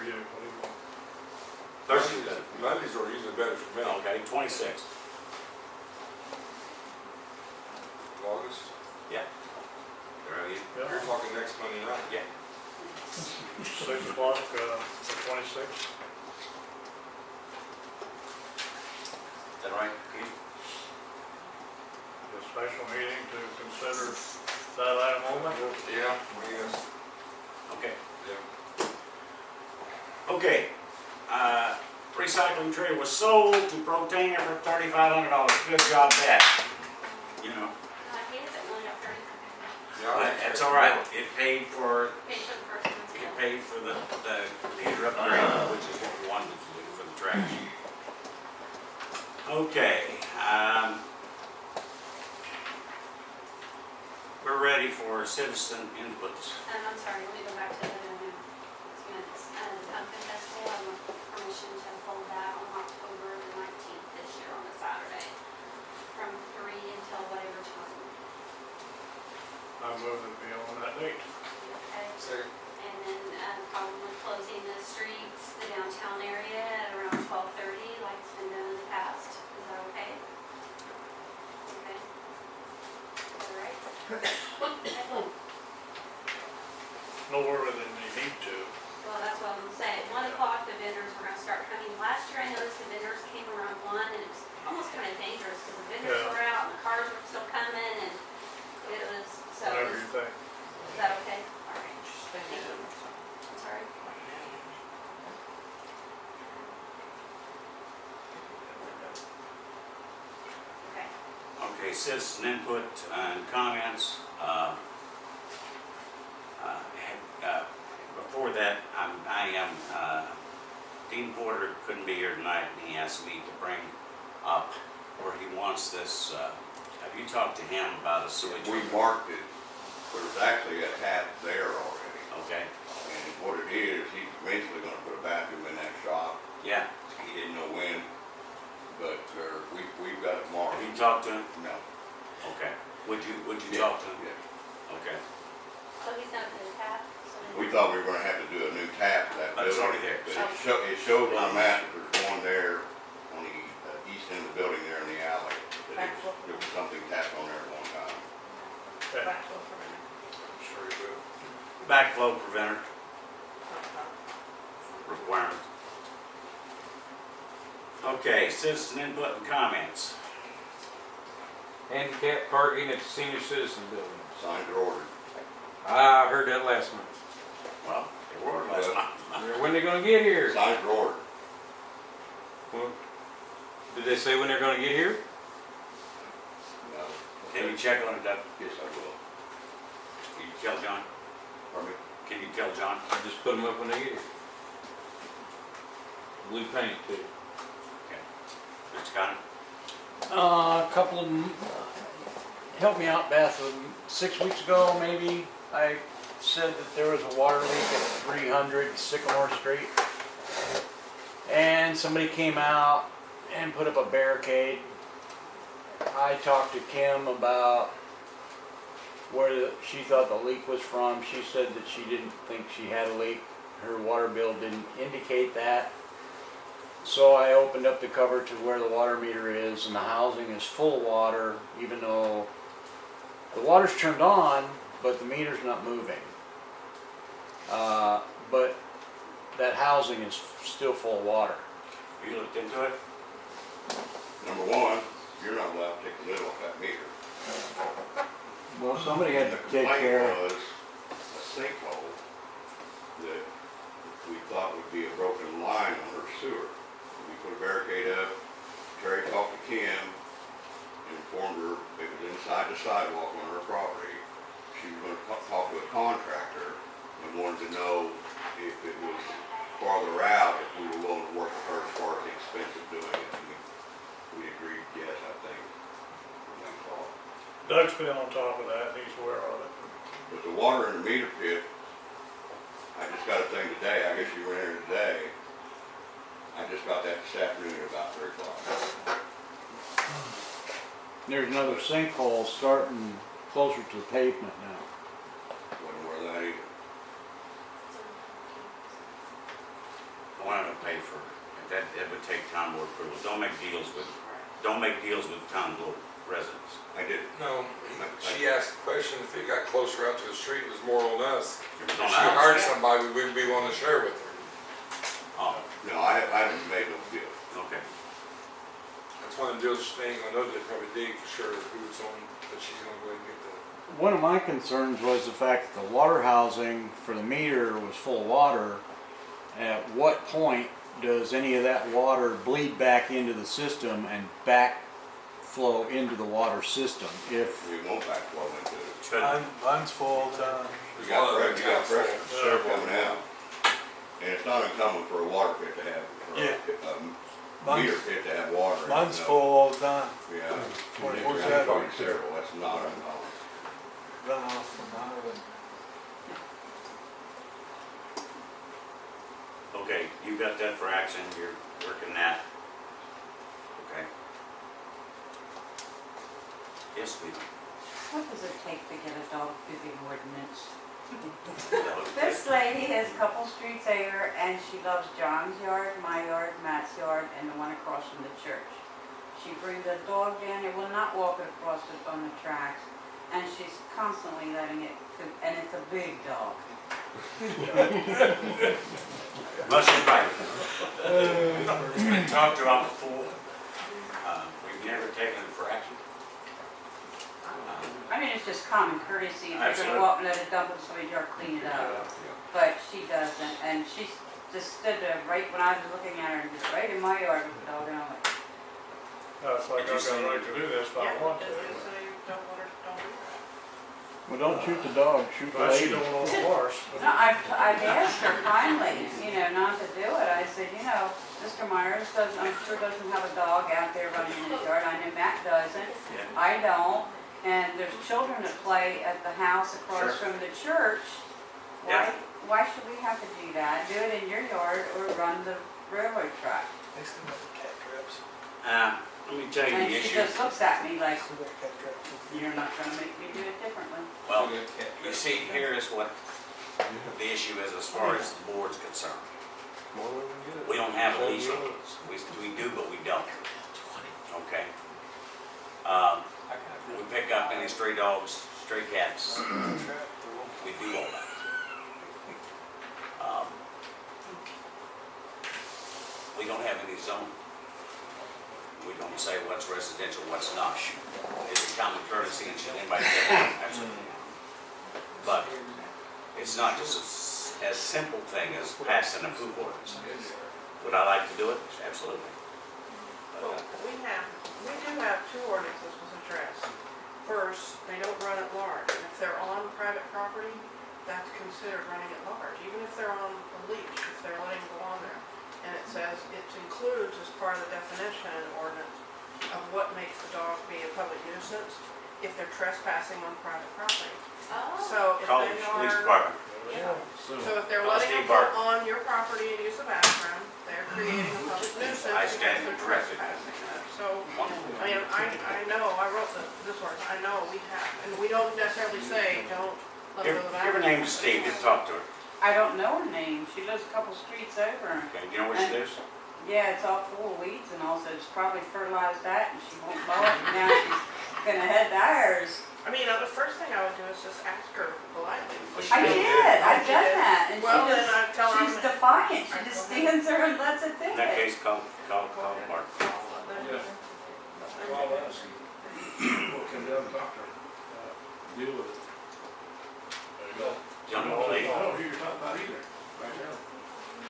for you. What do you want? Thursday's better. Mondays are usually better for me. Okay, 26th. August. Yeah. There you Yeah. You're talking next Monday night. Yeah. 6 o'clock, the 26th. Is that right, Keith? A special meeting to consider that item only. Yeah, yes, Okay. yeah. Okay. Recycling trailer was sold to Protainer for $3,500. Good job, Beth. You know, I hate it when up 30. Yeah, that's all right. It paid for Paid for the first one. It paid for the computer upgrade, which is what we wanted to do for the trash. Okay, we're ready for citizen inputs. I'm sorry, let me go back to the minutes. The Pumpkin Festival, I want permission to hold that on October the 19th this year on a Saturday, from 3 until whatever time. I move that we on that date. Okay? Second. And then probably closing the streets, the downtown area at around 12:30, like it's been done in the past. Is that okay? Okay. All right. Excellent. No earlier than you need to. Well, that's what I'm gonna say. 1 o'clock, the vendors were gonna start coming. Last year, I noticed the vendors came around 1, and it was almost kind of dangerous because the vendors Yeah. were out and the cars were still coming, and it was, so. Whatever you think. Is that okay? All right. Thank you. I'm sorry. Okay. Okay, citizen input and comments. Before that, Dean Porter couldn't be here tonight, and he asked me to bring up where he wants this. Have you talked to him about a sewage? We marked it, there's actually a tap there already. Okay, And what it is, he's eventually gonna put a bathroom in that shop. yeah. He didn't know when, but we've got it marked. Have you talked to him? No. Okay. Would you Yeah, talk to him? yeah. Okay. So he's gonna put a tap? So We thought we were gonna have to do a new tap to that But it's building. already there. But it shows on the map that there's one there on the east end of the building there in the alley. That there was something tapped on there at one time. Okay. I'm sure you will. Backflow preventer requirement. Okay, citizen input and comments. Handicap parking at the senior citizen building. Signs are ordered. I heard that last month. Well, they were last month. When they gonna get here? Signs are ordered. Well, did they say when they're gonna get here? No. Can you check on it, Doug? Yes, I will. Can you tell John? Pardon me? Can you tell John? I just put them up when they get here. Blue paint too. Okay. Mr. Connor? A couple of them, help me out, Beth. 6 weeks ago, maybe, I said that there was a water leak at 300 Sycamore Street. And somebody came out and put up a barricade. I talked to Kim about where she thought the leak was from. She said that she didn't think she had a leak. Her water bill didn't indicate that. So I opened up the cover to where the water meter is, and the housing is full of water, even though the water's turned on, but the meter's not moving. But that housing is still full of water. Have you looked into it? Number one, you're not allowed to take the lid off that meter. Well, somebody had The to take care of complaint was a sinkhole that we thought would be a broken line on her sewer. We put a barricade up, Terry talked to Kim, informed her it was inside the sidewalk on her property. She was gonna talk to a contractor and wanted to know if it was farther out, if we were willing to work with her as far as the expense of doing it. And we agreed, yes, I think. That's all. Doug's been on top of that, he's aware of it. But the water in the meter pit, I just got a thing today, I guess you were in here today. I just got that this afternoon at about 3 o'clock. There's another sinkhole starting closer to the pavement now. Wasn't aware of that either. I wanted to pay for it. That would take town board approval. Don't make deals with town board residents. I did. No, she asked the question, if it got closer out to the street, it was more on us. It was If on she us. hired somebody, we'd be willing to share with her. Oh, No, I haven't made no deal. okay. That's one of the deals she ain't gonna know, they probably dig for sure who it's on, but she's gonna go ahead and get the. One of my concerns was the fact that the water housing for the meter was full of water. At what point does any of that water bleed back into the system and backflow into the water system? If We won't backflow into it. Shouldn't. Mine's full all the time. We got pressure Yeah. coming out. And it's not uncommon for a water pit to have, or Yeah. a meter pit to have water. in it, Mine's no. full all the time. Yeah. 24/7. Probably several, that's not uncommon. Run off from my oven. Okay, you got that for action, you're working that. Okay. Yes, we. What does it take to get a dog pooping ordinance? That was This lady has a couple streets over and she loves John's yard, my yard, Matt's yard, and the one across from the church. She brings a dog down, it will not walk it across on the tracks, and she's constantly letting it poop, and it's a big dog. Must invite. It's been talked about before. We've never taken it for action. I mean, it's just common courtesy, if you're Absolutely. gonna walk and let it dump in somebody's yard, clean it up. But she doesn't, and she just stood there right when I was looking at her, and just right in my yard with the dog, and I'm like, It's like I've got a right to do this if I want to. well, don't shoot the dog, shoot the But she lady. don't own a horse. no, I've asked her kindly, not to do it. I said, Mr. Myers doesn't, I'm sure doesn't have a dog out there running in his yard. I know Matt doesn't. Yeah. I don't. And there's children that play at the house across Sure. from the church. Yeah. Why should we have to do that? Do it in your yard or run the railroad track. Next thing like cat traps. Let me tell you And the she issue. just looks at me like, See that cat traps. you're not gonna make me do it differently. Well, you see, here is what the issue is as far as the board's concerned. More than good. We don't have a leash. We do, but we don't. Okay? We pick up any stray dogs, stray cats, we do all that. We don't have any zone. We don't say what's residential, what's not. It's a common courtesy and should anybody get it? Absolutely. But it's not just as simple thing as passing a poop ordinance. Would I like to do it? Absolutely. Well, But, we do have two ordinances with address. First, they don't run at large, and if they're on private property, that's considered running at large, even if they're on a leash, if they're letting them go on there. And it says it includes as part of the definition ordinance of what makes the dog be a public nuisance if they're trespassing on private property. Oh. So if Call they the police are, department. so if they're Call letting Steve them go Barton. on your property and use the bathroom, they're creating a public nuisance I because stand they're corrected. trespassing. So Wonderful. I mean, I know, I wrote this ordinance, I know we have, and we don't necessarily say, don't let Give them go to the her bathroom. name to Steve, you talk to her. I don't know her name. She lives a couple streets over. Okay, do you know where she lives? Yeah, it's all full of weeds and also it's probably fertilized that and she won't mow it. And now she's gonna head to ours. I mean, the first thing I would do is just ask her politely. Well, she I did. did, I've She done did. that. And Well, she then I tell her. she's defiant. She just stands there and lets it do In that it. case, call Mark. Well, that's, we'll come down and talk to her, deal with it. There you go. John, I please. don't know who you're talking about either, right now.